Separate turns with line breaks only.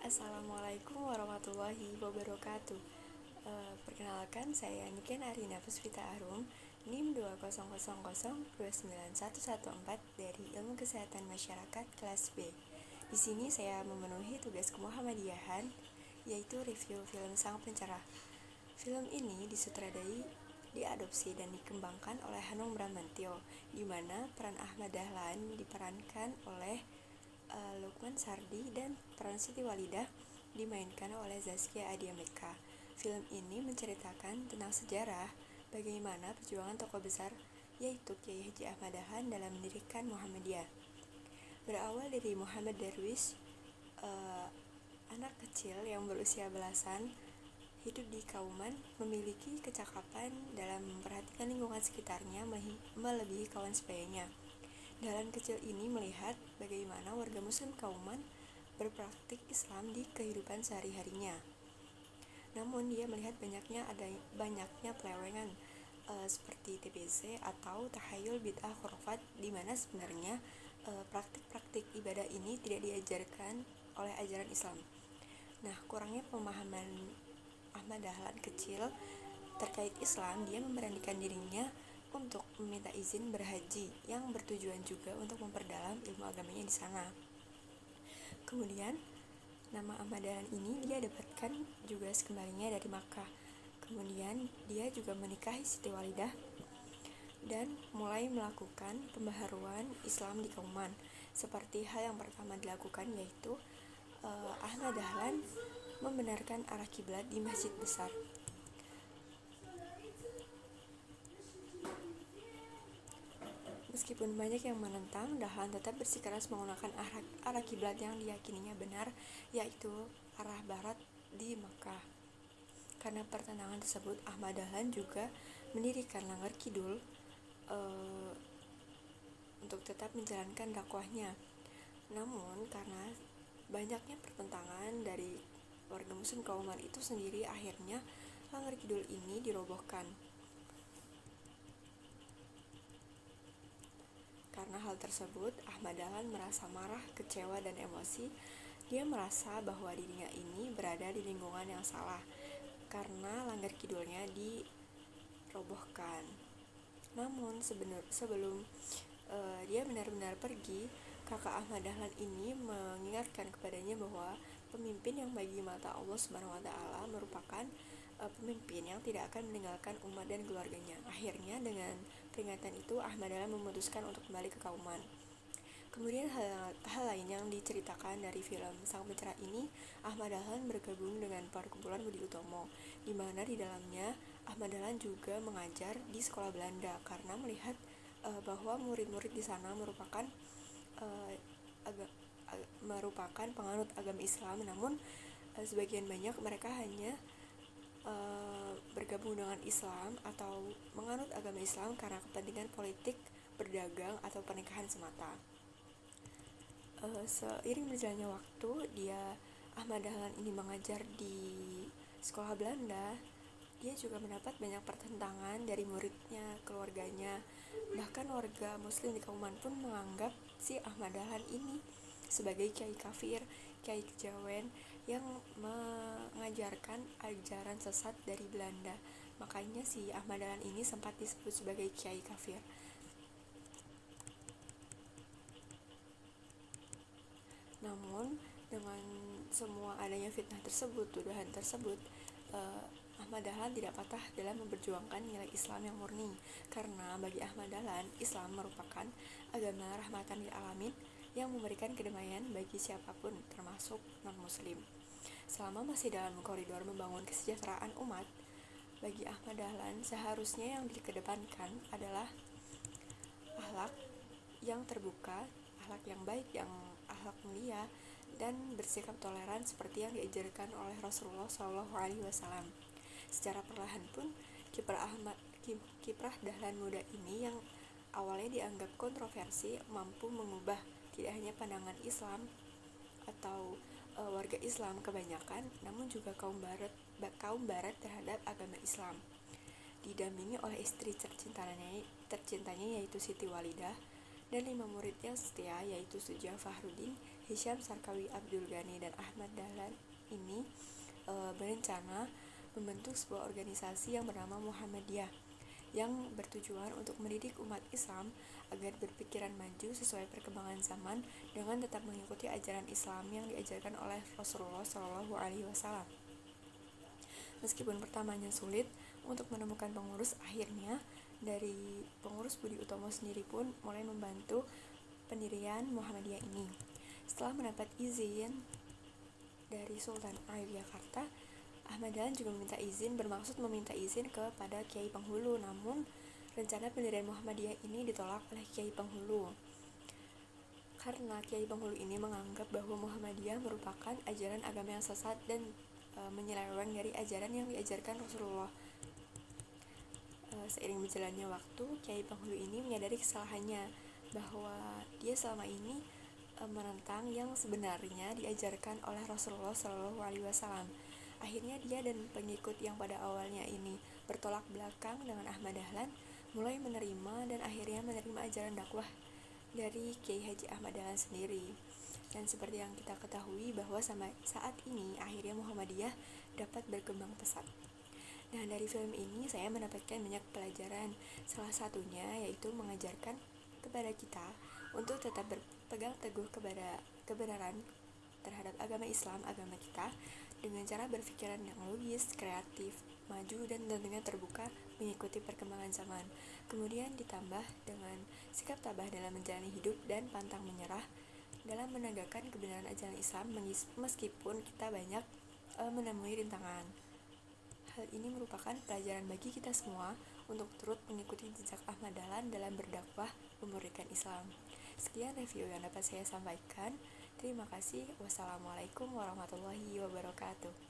Assalamualaikum warahmatullahi wabarakatuh. Perkenalkan, saya Niken Arina Puspita Arum, NIM 200029114 dari Ilmu Kesehatan Masyarakat kelas B. Di sini saya memenuhi tugas kemuhammadiyahan, yaitu review film Sang Pencerah. Film ini disutradai, diadopsi dan dikembangkan oleh Hanung Bramantyo, di mana peran Ahmad Dahlan diperankan oleh Lukman Sardi dan peran Siti Walidah dimainkan oleh Zaskia Adia Meka. Film ini menceritakan tentang sejarah bagaimana perjuangan tokoh besar yaitu Kiai Haji Ahmad Dahlan dalam mendirikan Muhammadiyah. Berawal dari Muhammad Darwish, anak kecil yang berusia belasan, hidup di Kauman, memiliki kecakapan dalam memperhatikan lingkungan sekitarnya melebihi kawan sebayanya. Dahlan kecil ini melihat bagaimana warga muslim Kauman berpraktik Islam di kehidupan sehari-harinya. Namun dia melihat banyaknya pelewengan seperti TBC atau tahayul bid'ah khurafat, di mana sebenarnya praktik-praktik ibadah ini tidak diajarkan oleh ajaran Islam. Nah, kurangnya pemahaman Ahmad Dahlan kecil terkait Islam, dia memberanikan dirinya untuk meminta izin berhaji yang bertujuan juga untuk memperdalam ilmu agamanya di sana. Kemudian nama Ahmad Dahlan ini dia dapatkan juga sekembalinya dari Makkah. Kemudian dia juga menikahi Siti Walidah dan mulai melakukan pembaharuan Islam di Kauman. Seperti hal yang pertama dilakukan yaitu Ahmad Dahlan membenarkan arah kiblat di masjid besar. Meskipun banyak yang menentang, Dahlan tetap bersikeras menggunakan arah kiblat yang diyakininya benar, yaitu arah barat di Makkah. Karena pertentangan tersebut, Ahmad Dahlan juga mendirikan Langgar Kidul untuk tetap menjalankan dakwahnya. Namun karena banyaknya pertentangan dari warga muslim Kauman itu sendiri, akhirnya Langgar Kidul ini dirobohkan. Karena hal tersebut, Ahmad Dahlan merasa marah, kecewa, dan emosi. Dia merasa bahwa dirinya ini berada di lingkungan yang salah karena Langgar Kidulnya dirobohkan. Namun sebelum dia benar-benar pergi, kakak Ahmad Dahlan ini mengingatkan kepadanya bahwa pemimpin yang bagi mata Allah Subhanahu wa Ta'ala merupakan pemimpin yang tidak akan meninggalkan umat dan keluarganya. Akhirnya dengan peringatan itu, Ahmad Dahlan memutuskan untuk kembali ke Kauman. Kemudian hal lain yang diceritakan dari film Sang Pencerah ini, Ahmad Dahlan bergabung dengan perkumpulan Budi Utomo, di mana di dalamnya Ahmad Dahlan juga mengajar di sekolah Belanda karena melihat bahwa murid-murid di sana merupakan penganut agama Islam, namun sebagian banyak mereka hanya bergabung dengan Islam atau menganut agama Islam karena kepentingan politik, berdagang, atau pernikahan semata. Seiring berjalannya waktu, Ahmad Dahlan ini mengajar di sekolah Belanda. Dia juga mendapat banyak pertentangan dari muridnya, keluarganya, bahkan warga muslim di Kauman pun menganggap si Ahmad Dahlan ini sebagai kiai kafir, kiai kejawen yang mengajarkan ajaran sesat dari Belanda. Makanya si Ahmad Dahlan ini sempat disebut sebagai kiai kafir. Namun dengan semua adanya fitnah tersebut, tuduhan tersebut, Ahmad Dahlan tidak patah dalam memperjuangkan nilai Islam yang murni. Karena bagi Ahmad Dahlan, Islam merupakan agama rahmatan lil alamin yang memberikan kedamaian bagi siapapun, termasuk non-muslim. Selama masih dalam koridor membangun kesejahteraan umat, bagi Ahmad Dahlan seharusnya yang dikedepankan adalah akhlak yang terbuka, akhlak yang baik, yang akhlak mulia, dan bersikap toleran seperti yang diajarkan oleh Rasulullah SAW. Secara perlahan pun kiprah Dahlan muda ini yang awalnya dianggap kontroversi mampu mengubah tidak hanya pandangan Islam atau warga Islam kebanyakan, namun juga kaum barat terhadap agama Islam. Didampingi oleh istri tercintanya yaitu Siti Walidah dan 5 murid yang setia yaitu Sujah Fahruddin, Hisham Sarkawi Abdul Ghani dan Ahmad Dahlan ini berencana membentuk sebuah organisasi yang bernama Muhammadiyah yang bertujuan untuk mendidik umat Islam agar berpikiran maju sesuai perkembangan zaman dengan tetap mengikuti ajaran Islam yang diajarkan oleh Rasulullah SAW. Meskipun pertamanya sulit untuk menemukan pengurus, akhirnya dari pengurus Budi Utomo sendiri pun mulai membantu pendirian Muhammadiyah ini. Setelah mendapat izin dari Sultan Yogyakarta, Ahmad Dahlan juga bermaksud meminta izin kepada Kiai Penghulu, namun rencana pendirian Muhammadiyah ini ditolak oleh Kiai Penghulu. Karena Kiai Penghulu ini menganggap bahwa Muhammadiyah merupakan ajaran agama yang sesat dan menyeleweng dari ajaran yang diajarkan Rasulullah. Seiring berjalannya waktu, Kiai Penghulu ini menyadari kesalahannya bahwa dia selama ini menentang yang sebenarnya diajarkan oleh Rasulullah SAW. Akhirnya dia dan pengikut yang pada awalnya ini bertolak belakang dengan Ahmad Dahlan mulai menerima dan akhirnya menerima ajaran dakwah dari Kiai Haji Ahmad Dahlan sendiri. Dan seperti yang kita ketahui bahwa sampai saat ini akhirnya Muhammadiyah dapat berkembang pesat. Nah, dari film ini saya mendapatkan banyak pelajaran. Salah satunya yaitu mengajarkan kepada kita untuk tetap berpegang teguh kepada kebenaran terhadap agama Islam, agama kita, dengan cara berpikiran yang logis, kreatif, maju, dan tentunya terbuka mengikuti perkembangan zaman. Kemudian ditambah dengan sikap tabah dalam menjalani hidup dan pantang menyerah dalam menegakkan kebenaran ajaran Islam meskipun kita banyak menemui rintangan. Hal ini merupakan pelajaran bagi kita semua untuk turut mengikuti jejak Ahmad Dahlan dalam berdakwah memurnikan Islam. Sekian review yang dapat saya sampaikan. Terima kasih. Wassalamualaikum warahmatullahi wabarakatuh.